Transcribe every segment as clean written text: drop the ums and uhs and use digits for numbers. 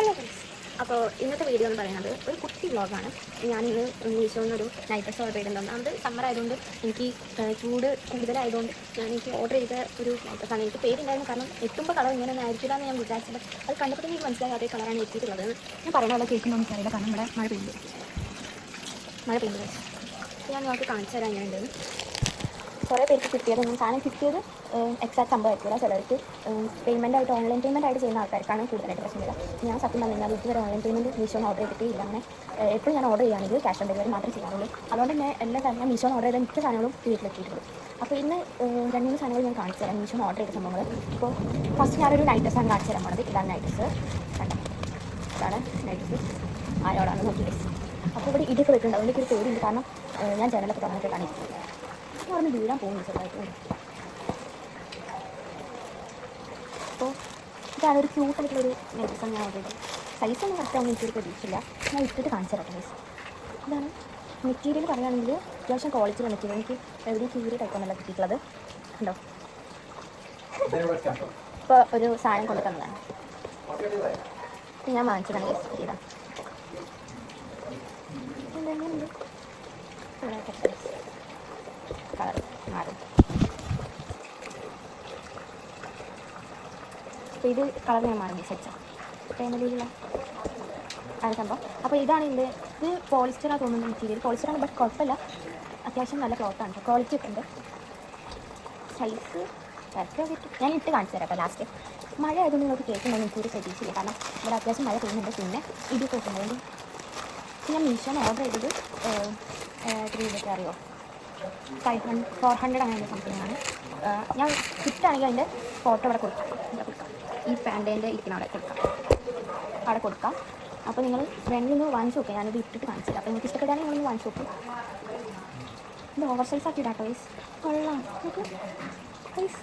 Hello friends, അപ്പോൾ ഇന്നത്തെ video എന്ന് പറയുന്നത് ഒരു കുട്ടി വ്ളോഗാണ്. ഞാനിന്ന് മീഷോന്നൊരു നൈറ്റ് ഡ്രസ് ഓർഡർ ചെയ്തിട്ടുണ്ട്. അത് സമ്മർ ആയതുകൊണ്ട് എനിക്ക് ചൂട് കൂടുതലായതുകൊണ്ട് എനിക്ക് ഓർഡർ ചെയ്ത ഒരു നൈറ്റ് ഡ്രസ്സാണ്. എനിക്ക് പേരുണ്ടായിരുന്നു, കാരണം എത്തുമ്പോൾ കളർ ഇങ്ങനെ ഒന്നും ആയിരിക്കില്ല എന്ന് ഞാൻ വിചാരിച്ചത്. അത് കണ്ടപ്പോൾ എനിക്ക് മനസ്സിലായി അതേ കളറാണ് എത്തിയിട്ടുള്ളത്. ഞാൻ പറയുന്ന പോലെ കേൾക്കുന്നൊന്നും എനിക്കറിയില്ല, കാരണം ഇവിടെ മഴ പെയ്യുന്നത് ഞാൻ നിങ്ങൾക്ക് കാണിച്ചു തരാൻ ഇങ്ങനെയുണ്ട്. കുറേ പേർക്ക് കിട്ടിയത് സാധനം കിട്ടിയത് എക്സാക്ട് സംഭവമായിരിക്കില്ല. ചിലർക്ക് പേയ്മെൻറ്റായിട്ട് ഓൺലൈൻ പേയ്മെൻറ്റ് ആയിട്ട് ചെയ്യുന്ന ആൾക്കാർക്കാണ് കൂടുതലായിട്ട് പ്രശ്നമില്ല. ഞാൻ സത്യം പറഞ്ഞു കഴിഞ്ഞാൽ ഇതുവരെ ഓൺലൈൻ പേയ്മെൻറ്റ് മീഷോന്ന് ഓർഡർ ചെയ്തിട്ടേ ഇല്ല. അങ്ങനെ എപ്പോഴും ഞാൻ ഓർഡർ ചെയ്യുകയാണെങ്കിൽ ക്യാഷ് ഓൺ ഡെലിവറി മാത്രമേ ചെയ്യാറുള്ളൂ. അതുകൊണ്ട് തന്നെ എല്ലാ സാധനം ഞാൻ മീഷോന്ന് ഓർഡർ ചെയ്ത മിക്ക സാധനങ്ങളും വീട്ടിലെത്തിയിട്ടുള്ളൂ. അപ്പോൾ ഇന്ന് 2-3 സാധനങ്ങൾ ഞാൻ കാണിച്ചു തരാം മീഷോന്ന് ഓർഡർ ചെയ്ത സംഭവങ്ങൾ. ഇപ്പോൾ ഫസ്റ്റ് ഞാനൊരു നൈറ്റ് ഡ്രസ്സാണ് കാണിച്ചു തരാൻ പോണത്. ഇതാണ് നൈറ്റ് ഡ്രസ്സ്, കണ്ടോ, ഇതാണ് നൈറ്റ് ഡ്രസ്സ്. ആരോടാണ് നോക്കി ഡ്രസ്സ്. അപ്പോൾ ഇവിടെ ഇടിയൊക്കെ വെക്കുന്നുണ്ട്. അതിൻ്റെ ഒരു പേടിയുണ്ട്, കാരണം ഞാൻ ജനലൊക്കെ തുറന്നിട്ടാണ് ഇരിക്കുന്നത്. പറഞ്ഞ് വീഴാൻ പോകുന്നു ചെറുതായിട്ട്. അപ്പോൾ ഇതാണ് ഒരു ക്യൂട്ടായിട്ടുള്ളൊരു നെക്ലസാണ് ഞാൻ ഓർഡർ ചെയ്തത്. സൈസൊന്നും കറക്റ്റാണെന്ന് എനിക്കൊരു പ്രതീക്ഷയില്ല. ഞാൻ ഇട്ടിട്ട് കാണിച്ചു തരാം ഗൈസ്. ഇതാണ് മെറ്റീരിയൽ പറയുകയാണെങ്കിൽ അത്യാവശ്യം ക്വാളിറ്റിയുള്ള മെറ്റീരിയൽ. എനിക്ക് എവിടെയും കീറിയ ടൈപ്പൊന്നല്ല കിട്ടിയിട്ടുള്ളത്. ഉണ്ടോ, ഇപ്പോൾ ഒരു സാധനം കൊണ്ടു തന്നതാണ്, ഞാൻ വാങ്ങിച്ചതാണ് ഗൈസ്. ഇതാ കളർ മാറും. അപ്പോൾ ഇത് കളർ ഞാൻ മാറി സെച്ചാ ഫാമിലിയിലുള്ള ആ സംഭവം. അപ്പോൾ ഇതാണ് ഇത് പോളിസ്റ്ററാണ് തോന്നുന്നത് മെറ്റീരിയൽ. പോളിസ്റ്ററാണ്, ബട്ട് കുഴപ്പമില്ല, അത്യാവശ്യം നല്ല ക്ലോത്താണ്, ക്വാളിറ്റി ഒക്കെ ഉണ്ട്. സൈസ് കറക്റ്റ് കിട്ടും. ഞാൻ ഇട്ട് കാണിച്ചു തരാം. അപ്പോൾ ലാസ്റ്റ് മഴ ആയതുകൊണ്ട് നിങ്ങൾക്ക് കേൾക്കുന്നുണ്ടെങ്കിൽ എനിക്കൊരു പ്രതീക്ഷയില്ല, കാരണം ഇവിടെ അത്യാവശ്യം മഴ പെയ്യുന്നുണ്ട്. പിന്നെ ഇടിയൊക്കെ വെക്കുന്നുണ്ട്. ഞാൻ മീഷോന്ന് ഓർഡർ ചെയ്തത് 3 രൂപയ്ക്ക് അറിയോ 400 അങ്ങനെ സംതിങ് ആണ്. ഞാൻ കിട്ടാണെങ്കിൽ അതിൻ്റെ ഫോട്ടോ ഇവിടെ കൊടുക്കാം. ഈ പാൻറ്റേൻ്റെ ഇരിക്കുന്ന അവിടെ കൊടുക്കാം. അപ്പോൾ നിങ്ങൾ ഫ്രണ്ടിൽ വാങ്ങിച്ച് നോക്കുക. ഞാനത് ഇട്ടിട്ട് കാണിച്ചില്ല. അപ്പോൾ നിങ്ങൾക്ക് ഇഷ്ടപ്പെടുകയാണെങ്കിൽ നിങ്ങളൊന്ന് വാങ്ങിച്ച് നോക്കും. ഇത് ഓവർ സൈസ് ആക്കി ഇടാട്ടോ വൈസ്. കൊള്ളാം വൈസ്,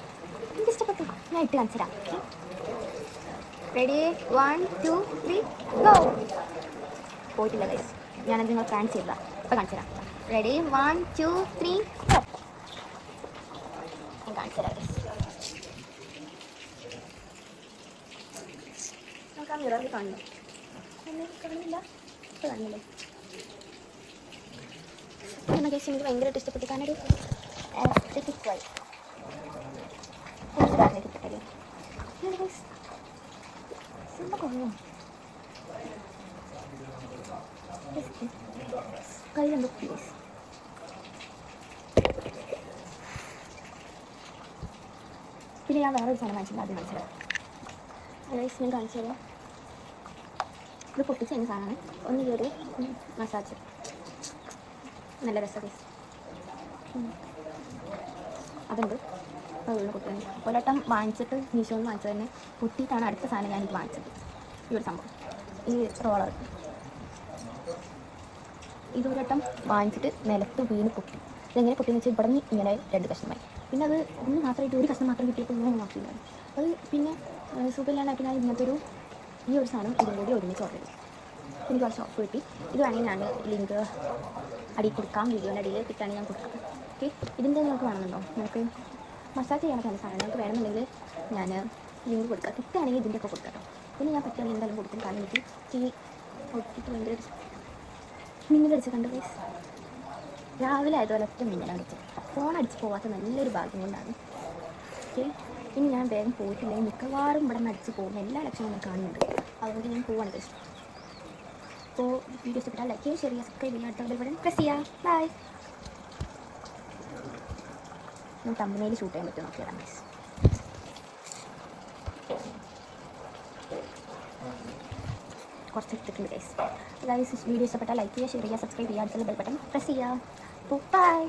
എനിക്ക് ഇഷ്ടപ്പെട്ടു. ഞാൻ ഇട്ട് കാണിച്ചു തരാം. Ready, 1 2 3 go. പോയിട്ടില്ല വൈസ്, ഞാനത് നിങ്ങൾ കാണിച്ച് ചെയ്തതാ. ഇപ്പോൾ കാണിച്ചു തരാം. Ready, 1 2 3 go. ഞാൻ കാണിച്ചു തരാം വൈസ്. നമുക്ക് ആ മിററിൽ കാണുന്നു. കാണുന്നില്ല, ഇപ്പോൾ കാണുന്നില്ലേ? എന്ന കേസ് എനിക്ക് ഭയങ്കരമായിട്ട് ഇഷ്ടപ്പെട്ടു. കാരണം ഒരു ആസ്തെറ്റിക് വൈ കിട്ടല്ലേ കേസ് സിനിമ കൊള്ളു. കയ്യിലുണ്ട് പ്ലീസ്. പിന്നെ ഞാൻ വേറൊരു സാധനം കാണിച്ചില്ല, ആദ്യം കാണിച്ചത് ഗൈസ്. ഞാൻ കാണിച്ചു തരാം. ഇത് പൊട്ടിച്ച് കഴിഞ്ഞ സാധനമാണ്. ഒന്ന് കയറി മസാജ്, നല്ല രസം ഗൈസ്. അതുണ്ട് ഉള്ള കുട്ടിയാണ്. ഒരട്ടം വാങ്ങിച്ചിട്ട് മീഷോന്ന് വാങ്ങിച്ചത് തന്നെ പൊട്ടിയിട്ടാണ് അടുത്ത സാധനം ഞാനിത് വാങ്ങിച്ചത്. ഈ ഒരു സംഭവം, ഈ റോളർ, ഇതൊരട്ടം വാങ്ങിച്ചിട്ട് നിലത്ത് വീണ് പൊട്ടി. ഇതെങ്ങനെ പൊട്ടിയെന്ന് വെച്ചാൽ ഇവിടെ നിന്ന് ഇങ്ങനെ 2 കഷ്ണമായി. പിന്നെ അത് ഒന്ന് മാത്രമായിട്ട് ഒരു കഷ്ണം മാത്രം കിട്ടിയപ്പോൾ ഇങ്ങനെ നോക്കിയില്ല. അത് പിന്നെ സുഖമില്ലാണ്ടായിട്ട് ഞാൻ ഇങ്ങനത്തെ ഈ ഒരു സാധനം ഇതും കൂടി ഒരുമിച്ച് ഓർഡർ ചെയ്തു. എനിക്ക് കുറച്ച് ഓഫ് കിട്ടി. ഇത് വേണമെങ്കിൽ ഞാൻ ലിങ്ക് അടിയിൽ കൊടുക്കാം, വീഡിയോൻ്റെ അടിയിൽ കിട്ടുകയാണെങ്കിൽ ഞാൻ കൊടുക്കാം. ഓക്കെ, ഇതിൻ്റെ നിങ്ങൾക്ക് വേണമെന്നുണ്ടോ? നമുക്ക് മസാജ് ചെയ്യാനൊക്കെ നല്ല സാധനം നിങ്ങൾക്ക് വേണമെന്നുണ്ടെങ്കിൽ ഞാൻ ലിങ്ക് കൊടുക്കാം. കിട്ടുകയാണെങ്കിൽ ഇതിൻ്റെ ഒക്കെ കൊടുക്കാം കേട്ടോ. പിന്നെ ഞാൻ പറ്റുകയാണെങ്കിൽ എന്തായാലും കൊടുക്കും, കാരണം എനിക്ക് ഈ ഒട്ടിട്ട് ഭയങ്കര മിന്നലടിച്ച് കണ്ട് ഗൈസ്. രാവിലെ ആയതുപോലെ ഒറ്റ മിന്നലടിച്ച് ഫോൺ അടിച്ച് പോകാത്ത നല്ലൊരു ഭാഗ്യം കൊണ്ടാണ്. ഓക്കെ, ഇനി ഞാൻ വേഗം പോയിട്ടില്ലെങ്കിൽ മിക്കവാറും ഇവിടെ നിന്ന് അടിച്ച് പോകുന്ന എല്ലാ ലക്ഷണവും ഞാൻ കാണുന്നുണ്ട്. അതുകൊണ്ട് ഞാൻ പോവാണ് ഗൈസ്. അപ്പോൾ വീഡിയോ ഇഷ്ടപ്പെട്ടാൽ ലൈക്ക് ചെയ്യുക, ഷെയർ ചെയ്യുക, സബ്സ്ക്രൈബ് ചെയ്യുക, അടുത്ത ബെൽ ബട്ടൺ പ്രസ് ചെയ്യുക. ബൈ. ഞാൻ തമ്പനയിൽ ഷൂട്ട് ചെയ്യാൻ പറ്റും, നോക്കിയതാണ് ഗൈസ്. കുറച്ച് എടുത്തിട്ടുണ്ട് ഗൈസ്. വീഡിയോ ഇഷ്ടപ്പെട്ടാൽ ലൈക്ക് ചെയ്യുക, ഷെയർ ചെയ്യുക, സബ്സ്ക്രൈബ് ചെയ്യുക, അടുത്ത ബെൽ ബട്ടൺ പ്രസ് ചെയ്യുക. അപ്പോൾ ബൈ.